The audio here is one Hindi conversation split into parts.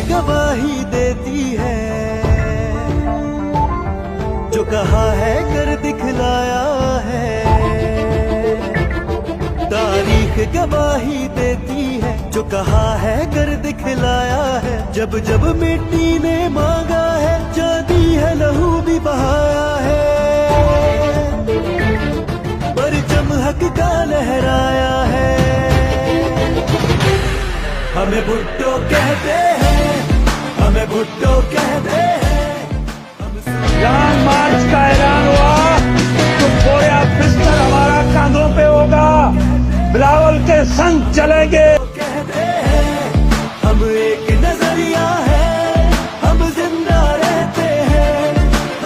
गवाही देती है, जो कहा है कर दिखलाया है। तारीख गवाही देती है, जो कहा है कर दिखलाया है। जब जब मिट्टी ने मांगा है, चांदी है लहू भी बहाया है। परचम हक का लहराया है। हमें भुट्टो कहते हैं, हमें भुट्टो कहते हैं। लॉन्ग मार्च का ऐलान हुआ तो पूरा बिस्तर हमारा कांधों पे होगा, बिलावल के संग चलेंगे। कहते हैं हम एक नजरिया है, हम जिंदा रहते हैं।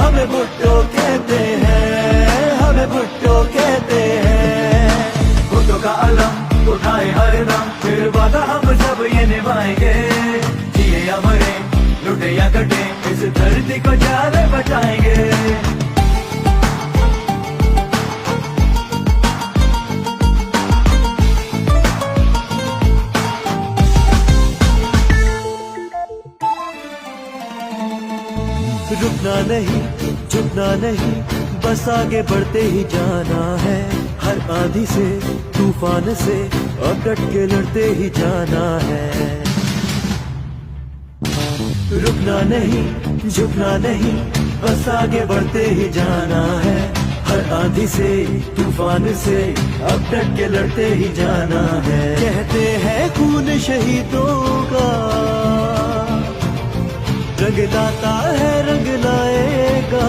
हमें भुट्टो कहते हैं, हमें भुट्टो कहते हैं। भुट्टो का अलम उठाए हर दम, फिर वादा हम सब ये निभाएंगे। जिए या मरे, लुटे या कटे, इस धरती को जाने बचाएंगे। रुकना नहीं, झुकना नहीं, बस आगे बढ़ते ही जाना है। हर आंधी से, तूफान से और डट के लड़ते ही जाना है। रुकना नहीं, झुकना नहीं, बस आगे बढ़ते ही जाना है। हर आंधी से, तूफान से अब डट के लड़ते ही जाना है। कहते हैं खून शहीदों का रंग लाता है, रंग लाएगा।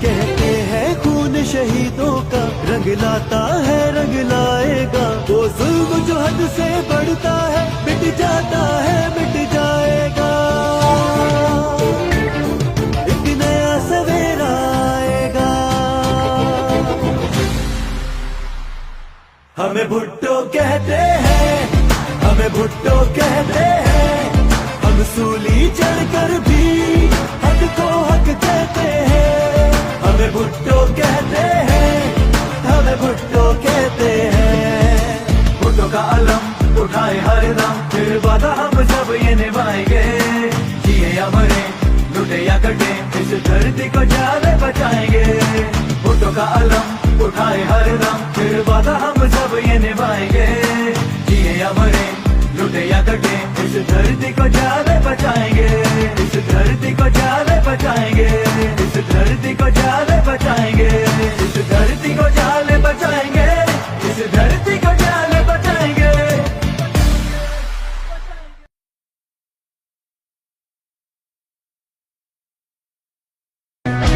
कहते हैं खून शहीदों का रंग लाता है, रंग लाएगा। वो जुल्म जो हद से बढ़ता है, मिट जाता है, मिट जाएगा। एक नया सवेरा आएगा। हमें भुट्टो कहते हैं, हमें भुट्टो कहते हैं। हम सूली चढ़कर भी हक को हक कहते हैं। हमें भुट्टो कहते हैं, हमें भुट्टो कहते हैं। भुट्टो का अलम उठाए हर दम, फिर वादा हम सब ये निभाएंगे। जिए या मरे, लुटे या कटे, इस धरती को जाने बचाएंगे। भुट्टो का अलम उठाए हर दम, फिर वादा हम सब ये निभाएंगे। जिए या मरे, लुटे या कटे, इस धरती को जाने बचाएंगे। इस धरती को जाने बचाएंगे। इस धरती को जाने बचाएंगे। इस धरती को जाने बचाएंगे। इस धरती को जाने बचाएंगे।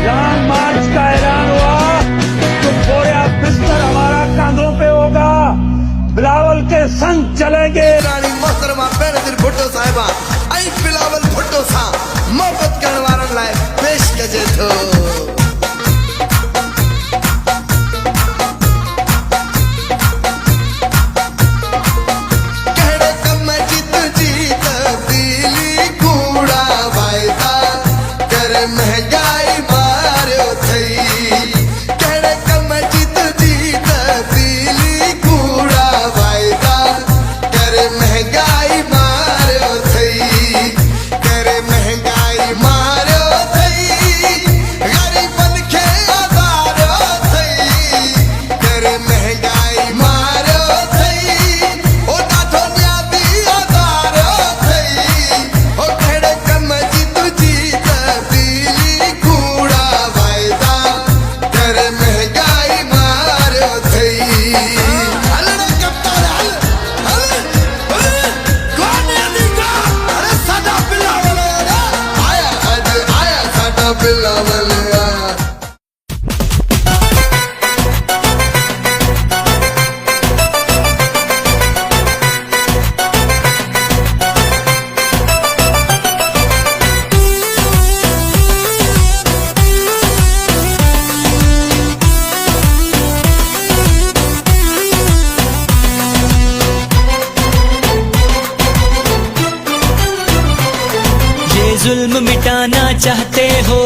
लॉन्ग मार्च का ऐलान हुआ तो पूरा बिस्तर हमारा कांधों पे होगा, बिलावल के संग चलेंगे। रानी मोहतरमा बेनजीर भुट्टो साहिबा आई बिलावल भुट्टो सा मोहब्बत करण वारन लाइ पेश कजे थो। कहड़े कम जीत जीत दिली कूड़ा वायदा कर महंगाई मारियो थई। कहड़े कम जीत जीत दिली कूड़ा वायदा कर महंगाई मारियो थई। कर महंगाई मारियो थई। गरीबन खे आधारियो थई। कर महंगाई मारियो थई। ओ ॾाढो न्यादी आधारियो थई। ओ कहिड़े कम जी तुंहिंजी तब्दीली कूड़ा वाइदा कर महंगाई मारियो थई। हल रे कप्तान हल हल कौन न्यादी का? अरे साडा बिलावल आया, अज आया साडा बिलावल आया। ये जुल्म मिटाना चाहते हो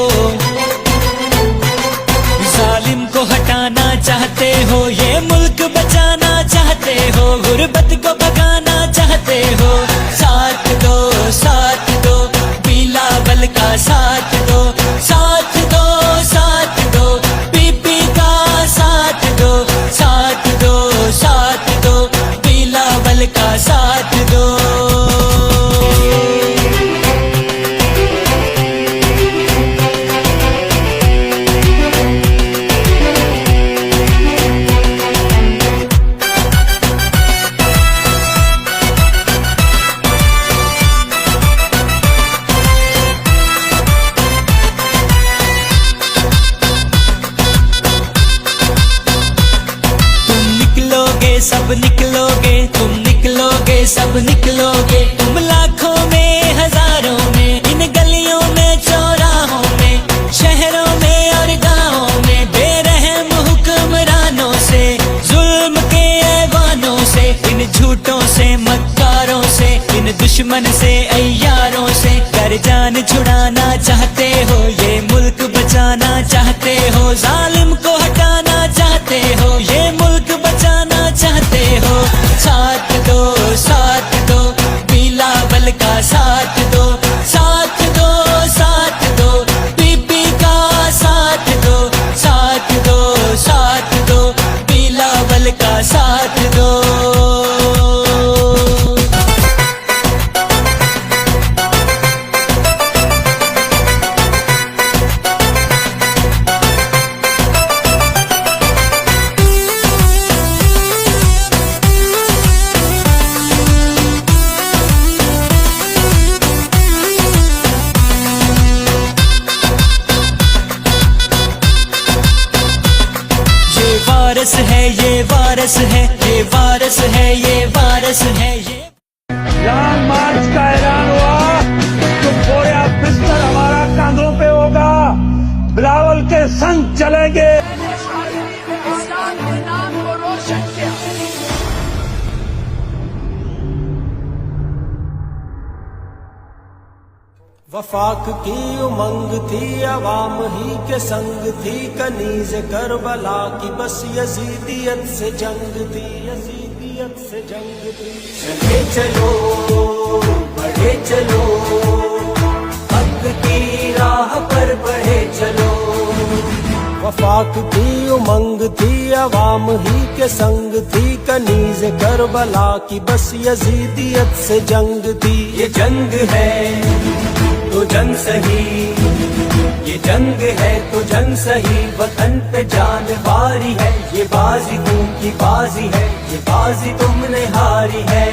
सब निकलोगे तुम लाखों में हजारों में, इन गलियों में चौराहों में, शहरों में और गाँवों में, बेरहम हुक्मरानों से, जुल्म के ऐवानों से, इन झूठों से, मक्कारों से, इन दुश्मन से, अय्यारों से। कर जान छुड़ाना चाहते हो, ये मुल्क बचाना चाहते हो, जालिम को हटाना चाहते हो, ये मुल्क बचाना चाहते हो। साथ दो बिलावल का साथ दो, साथ दो, साथ दो, बीबी का साथ दो, साथ दो, साथ दो, बिलावल का साथ दो। वारस है ये वारस है, ये वारस है, ये वारस है, ये लॉन्ग मार्च का ऐलान हुआ तो बोया बिस्तर हमारा कांधों पे होगा, बिलावल के संग चलेंगे। वफाक की उमंग थी, अवाम ही के संग थी, कनीज करबला की बस यजीदियत से जंग थी, यजीदियत से जंग थी। चले चलो बढ़े चलो, हक की राह पर बढ़े चलो। वफाक की उमंग थी, अवाम ही के संग थी, कनीज करबला की बस यजीदियत से जंग थी। ये जंग है तो जंग सही, ये जंग है तो जंग सही, वतन पे जान वारी है, ये बाजी तुम की बाजी है, ये बाजी तुमने हारी है।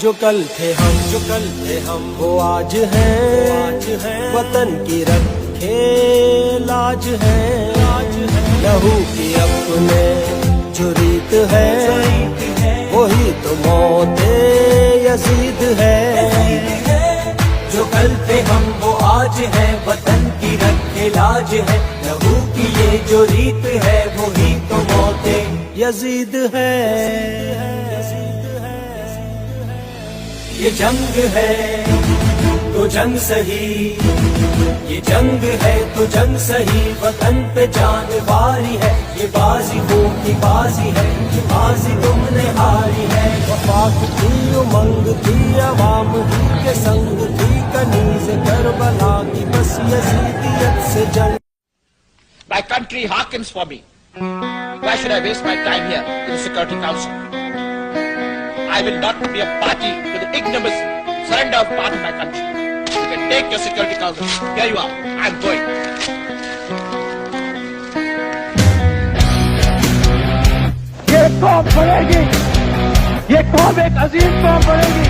जो कल थे हम वो आज हैं, वतन की रखे लाज है, लहू की अपने जो रीत है, वही तो मौते यजीद है। जो कल थे हम वो आज है, वतन की रखे लाज है, लहू की ये जो रीत है, वही तो मौते यजीद है। ये जंग है तो जंग सही, ये जंग है तो जंग सही, वतन पे जान वारी है, ये बाजी खून की बाजी है, ये बाजी तुमने हारी है। वफाक की उमंग थी, अवाम ही के संग थी, कनीज करबला की बस यजीदियत से जंग। My country hearkens for me. Why should I waste my time here in the Security Council? I will not be a party to the ignominious surrender of part of my country. You can take your Security Council. Here you are. I'm going. ये कौम बनेगी, ये कौम एक अजीम कौम बनेगी,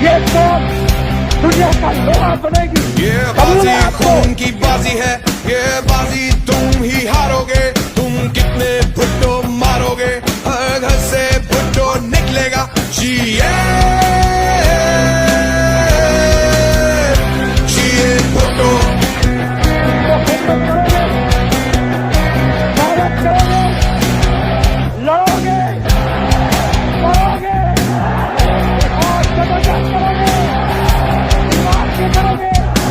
ये कौम दुनिया का लोहा बनेगी। ये बाजी खून की बाजी है, ये बाजी तुम ही हारोगे, तुम कितने भुट्टो मारोगे, हर घर से भुट्टो निकलेगा। जिए भुट्टो, लड़ोगे, मरोगे और जबरदस्त करोगे।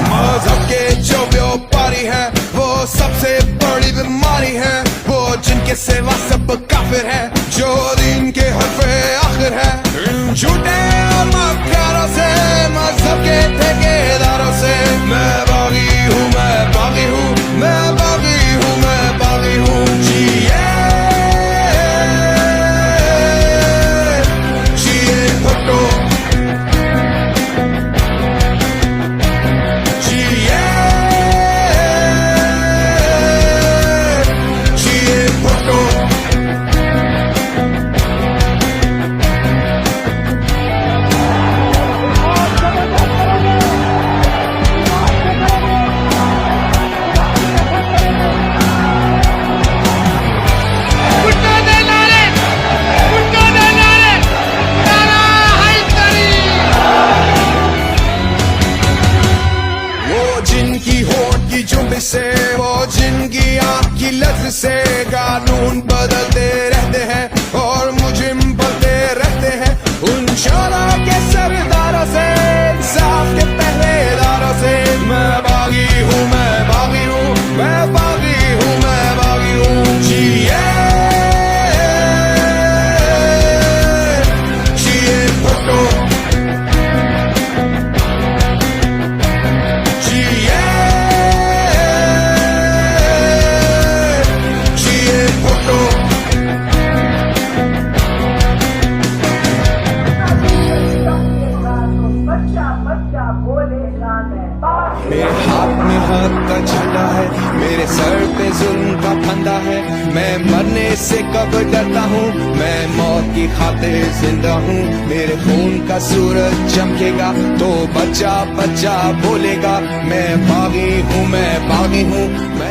मजहब के जो व्यापारी है, वो सबसे बड़ी बीमारी है, वो जिनके सेवा सब काफिर है, जो दीन के हरफे आखिर है। इन झूठे और मक्कारों से, मजहब के ठेकेदारों से, मैं बागी हूँ, मैं बागी हूँ, मैं बागी हूँ, मैं बागी हूँ। जिए भुट्टो, जिए भुट्टो। से कानून बदलते रहते हैं और मुजिम बनते रहते हैं उन शोरों के सरदारों से, इंसाफ के पहरेदारों से। मैं बागी हूँ, मैं बागी हूँ, मैं बागी हूँ, मैं बागी हूँ। जिए जिए भुट्टो, जिए जिए भुट्टो। मेरे हाथ में हक का झंडा है, मेरे सर पे जुल्म का फंदा है। मैं मरने से कब डरता हूँ, मैं मौत की खातिर जिंदा हूँ। मेरे खून का सूरज चमकेगा तो बच्चा बच्चा बोलेगा, मैं बागी हूँ, मैं बागी हूँ, मैं